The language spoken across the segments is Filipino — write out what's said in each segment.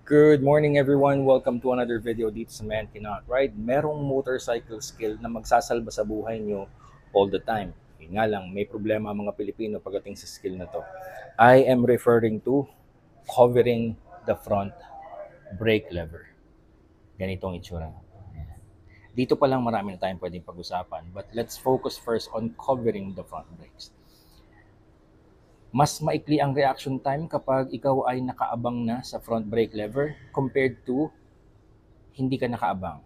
Good morning everyone. Welcome to another video dito sa Man Cannot Ride. Merong motorcycle skill na magsasalba sa buhay nyo all the time. Yun nga lang, may problema ang mga Pilipino pagdating sa skill na to. I am referring to covering the front brake lever. Ganitong itsura. Dito pa lang marami na tayong pwedeng pag-usapan. But let's focus first on covering the front brakes. Mas maikli ang reaction time kapag ikaw ay nakaabang na sa front brake lever compared to hindi ka nakaabang.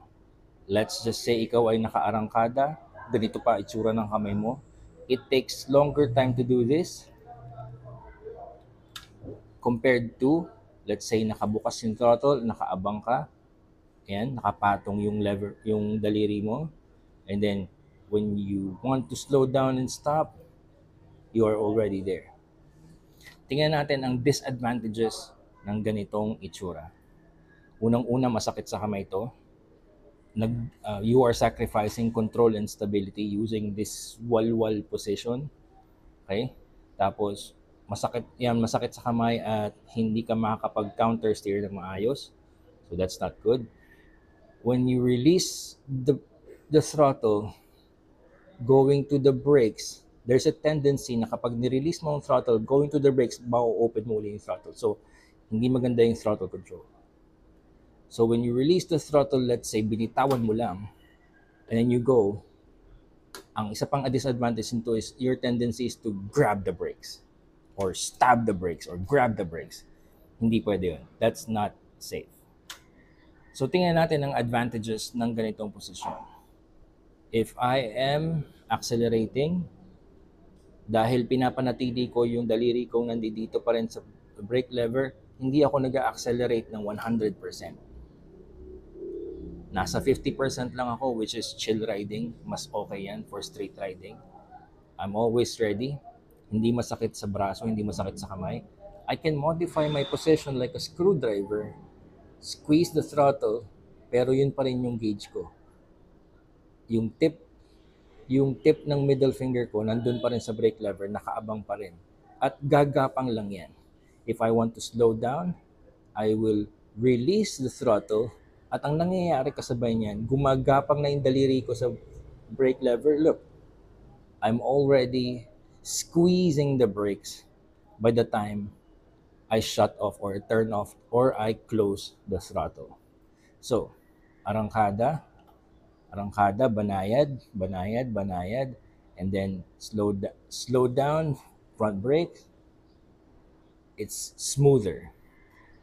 Let's just say ikaw ay nakaarangkada, ganito pa itsura ng kamay mo. It takes longer time to do this compared to, let's say, nakabukas yung throttle, nakaabang ka, ayan, nakapatong yung lever, yung daliri mo, and then when you want to slow down and stop, you are already there. Tingnan natin ang disadvantages ng ganitong itsura. Unang-una, masakit sa kamay ito. You are sacrificing control and stability using this walwal position. Okay? Tapos, masakit sa kamay at hindi ka makakapag-counter steer ng maayos. So that's not good. When you release the throttle, going to the brakes, there's a tendency na kapag nirelease mo ang throttle, going to the brakes, open mo ulit yung throttle. So, hindi maganda yung throttle control. So when you release the throttle, let's say binitawan mo lang, and then you go, ang isa pang disadvantage nito is your tendency is to grab the brakes or stab the brakes or grab the brakes. Hindi pwede yun. That's not safe. So tingnan natin ang advantages ng ganitong posisyon. If I am accelerating, dahil pinapanatili ko yung daliri kong nandito pa rin sa brake lever, hindi ako nag-accelerate ng 100%. Nasa 50% lang ako, which is chill riding. Mas okay yan for street riding. I'm always ready. Hindi masakit sa braso, hindi masakit sa kamay. I can modify my position like a screwdriver. Squeeze the throttle, pero yun pa rin yung gauge ko. Yung tip, yung tip ng middle finger ko, nandun pa rin sa brake lever, nakaabang pa rin. At gagapang lang yan. If I want to slow down, I will release the throttle. At ang nangyayari kasabay niyan, gumagapang na yung daliri ko sa brake lever. Look, I'm already squeezing the brakes by the time I shut off or turn off or I close the throttle. So, arangkada, banayad, and then slow down, front brake, it's smoother.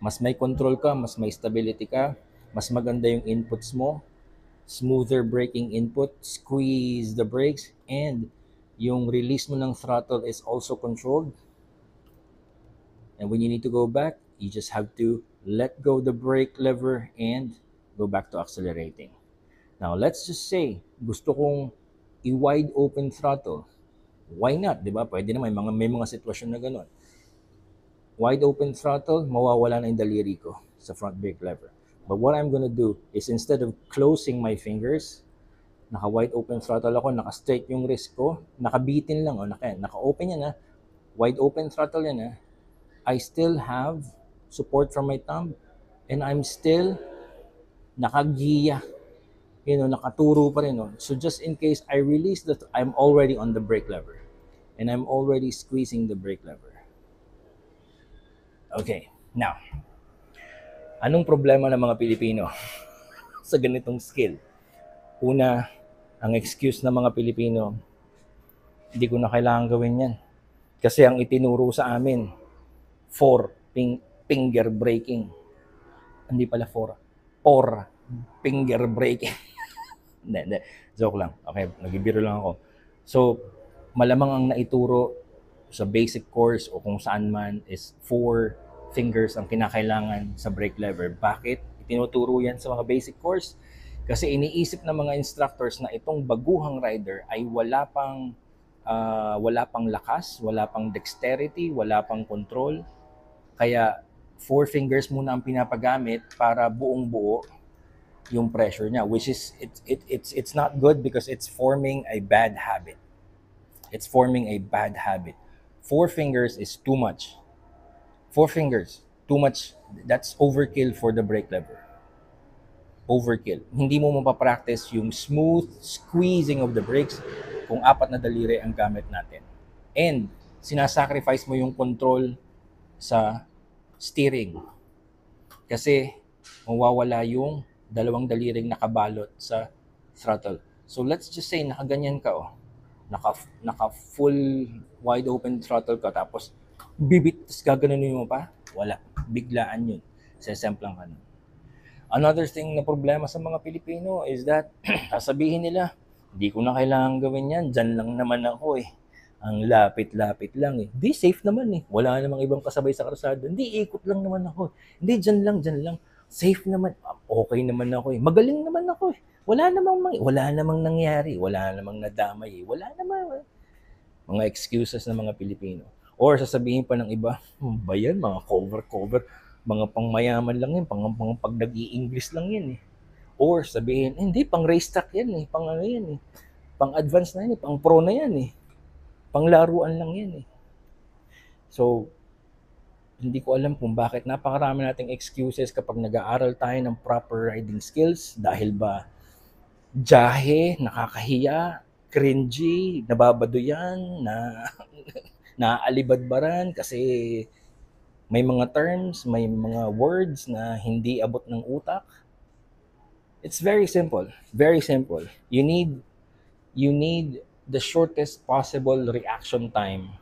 Mas may control ka, mas may stability ka, mas maganda yung inputs mo, smoother braking input, squeeze the brakes, and yung release mo ng throttle is also controlled. And when you need to go back, you just have to let go the brake lever and go back to accelerating. Now, let's just say, gusto kong i-wide open throttle. Why not? Di ba? Pwede na may mga sitwasyon na gano'n. Wide open throttle, mawawala na yung daliri ko sa front brake lever. But what I'm gonna do is instead of closing my fingers, naka-wide open throttle ako, naka-straight yung wrist ko, nakabitin lang, naka-open yan, wide open throttle yan, I still have support from my thumb, and I'm still nakagiya, nakaturo pa rin. So just in case I release I'm already on the brake lever, and I'm already squeezing the brake lever. Okay, now, anong problema ng mga Pilipino sa ganitong skill? Una, ang excuse ng mga Pilipino, hindi ko na kailangan gawin yan. Kasi ang itinuro sa amin, finger braking. Hindi pala four finger braking. Hindi. Joke lang. Okay, nagbibiro lang ako. So, malamang ang naituro sa basic course o kung saan man is 4 fingers ang kinakailangan sa brake lever. Bakit itinuturo yan sa mga basic course? Kasi iniisip ng mga instructors na itong baguhang rider ay wala pang lakas, wala pang dexterity, wala pang control. Kaya 4 fingers muna ang pinapagamit para buong-buo yung pressure niya, which is it's not good because it's forming a bad habit. It's forming a bad habit. 4 fingers is too much. 4 fingers. too much, that's overkill for the brake lever. Overkill. Hindi mo mapapractice yung smooth squeezing of the brakes kung apat na daliri ang gamit natin. And sinasacrifice mo yung control sa steering kasi mawawala yung dalawang daliring nakabalot sa throttle. So let's just say nakaganyan ka, naka full wide open throttle ka, tapos bibit, tapos gaganunin mo pa, wala, biglaan yun, sesemplang ka nun. Another thing na problema sa mga Pilipino is that sasabihin nila, hindi ko na kailangan gawin yan, dyan lang naman ako eh. Ang lapit-lapit lang eh. Di, safe naman eh. Wala namang ibang kasabay sa kalsada. Hindi, ikot lang naman ako. Hindi, dyan lang. Safe naman. Okay naman ako eh. Magaling naman ako eh. Wala namang nangyari. Wala namang nadamay eh. Wala namang mga excuses ng mga Pilipino. Or sasabihin pa ng iba, ba yan, mga cover, mga pangmayaman lang yan, pang pag nag-i-English lang yan eh. Or sabihin, hindi, pang racetrack yan eh, pang ano yan eh, pang advance na yan eh, pang pro na yan eh, pang laruan lang yan eh. So, hindi ko alam kung bakit napakarami nating excuses kapag nag-aaral tayo ng proper riding skills. Dahil ba jahe, nakakahiya, cringy, nababado yan, na naaalibadbaran kasi may mga terms, may mga words na hindi abot ng utak. It's very simple. Very simple. You need the shortest possible reaction time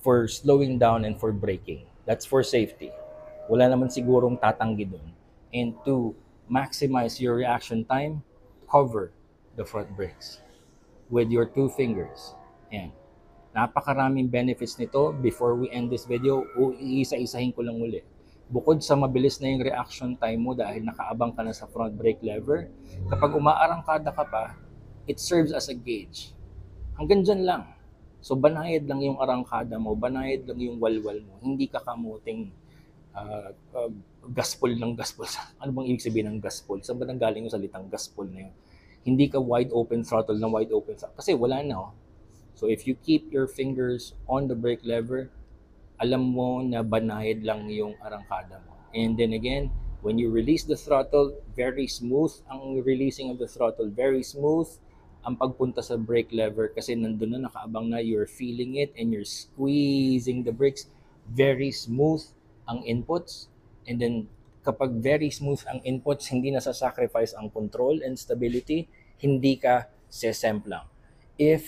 for slowing down and for braking. That's for safety. Wala naman sigurong tatanggi doon. And to maximize your reaction time, cover the front brakes with your two fingers. Ayan. Napakaraming benefits nito. Before we end this video, iisa-isahin ko lang uli. Bukod sa mabilis na yung reaction time mo dahil nakaabang ka na sa front brake lever, kapag umaarangkada ka pa, it serves as a gauge. Hanggang dyan lang. So banayad lang yung arangkada mo, banayad lang yung walwal mo. Hindi ka kamuting gaspol ng gaspol. Ano bang ibig sabihin ng gaspol? Saan ba nanggaling yung salitang gaspol na yun? Hindi ka wide open throttle ng wide open throttle. Kasi wala na. So if you keep your fingers on the brake lever, alam mo na banayad lang yung arangkada mo. And then again, when you release the throttle, very smooth ang releasing of the throttle, very smooth ang pagpunta sa brake lever kasi nandun na, nakaabang na, you're feeling it and you're squeezing the brakes. Very smooth ang inputs. And then kapag very smooth ang inputs, hindi na sacrifice ang control and stability, hindi ka sesemplang. If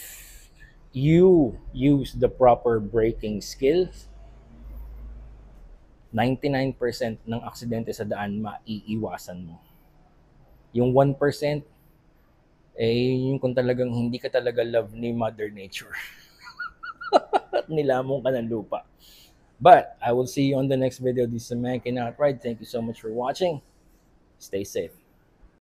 you use the proper braking skills, 99% ng aksidente sa daan maiiwasan mo. Yung 1%, yung kung talagang hindi ka talaga love ni Mother Nature at nilamong ka ng lupa. But I will see you on the next video. This is Man Cannot Ride. Thank you so much for watching. Stay safe.